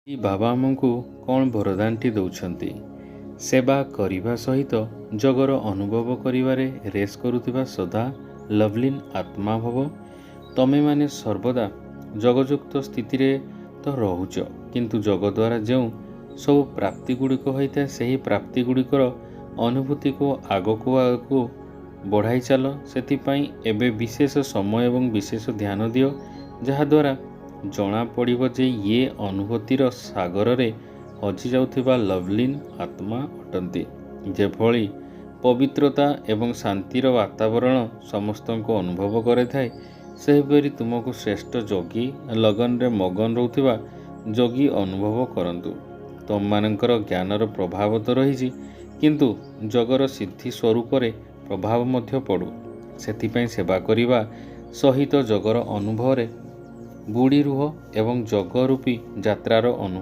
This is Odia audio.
ବାବା ଆମକୁ କ'ଣ ବରଦାନଟି ଦେଉଛନ୍ତି? ସେବା କରିବା ସହିତ ଜଗର ଅନୁଭବ କରିବାରେ ରେସ୍ କରୁଥିବା ସଦା ଲଭଲିନ୍ ଆତ୍ମା ଭବ। ତମେମାନେ ସର୍ବଦା ଜଗଯୁକ୍ତ ସ୍ଥିତିରେ ତ ରହୁଛ, କିନ୍ତୁ ଜଗ ଦ୍ୱାରା ଯେଉଁ ସବୁ ପ୍ରାପ୍ତିଗୁଡ଼ିକ ହୋଇଥାଏ ସେହି ପ୍ରାପ୍ତିଗୁଡ଼ିକର ଅନୁଭୂତିକୁ ଆଗକୁ ବଢ଼ାଇ ଚାଲ। ସେଥିପାଇଁ ଏବେ ବିଶେଷ ସମୟ ଏବଂ ବିଶେଷ ଧ୍ୟାନ ଦିଅ, ଯାହାଦ୍ୱାରା ଜଣାପଡ଼ିବ ଯେ ଇଏ ଅନୁଭୂତିର ସାଗରରେ ହଜିଯାଉଥିବା ଲଭଲିନ୍ ଆତ୍ମା ଅଟନ୍ତି। ଯେଭଳି ପବିତ୍ରତା ଏବଂ ଶାନ୍ତିର ବାତାବରଣ ସମସ୍ତଙ୍କୁ ଅନୁଭବ କରିଥାଏ, ସେହିପରି ତୁମକୁ ଶ୍ରେଷ୍ଠ ଯୋଗୀ ଲଗନରେ ମଗନ ରହୁଥିବା ଯୋଗୀ ଅନୁଭବ କରନ୍ତୁ। ତମମାନଙ୍କର ଜ୍ଞାନର ପ୍ରଭାବ ତ ରହିଛି, କିନ୍ତୁ ଜଗର ସିଦ୍ଧି ସ୍ୱରୂପରେ ପ୍ରଭାବ ମଧ୍ୟ ପଡ଼ୁ। ସେଥିପାଇଁ ସେବା କରିବା ସହିତ ଜଗର ଅନୁଭବରେ ବୁଡ଼ି ରୁହ ଏବଂ ଜଗ ରୂପୀ ଯାତ୍ରାର ଅନୁଭବ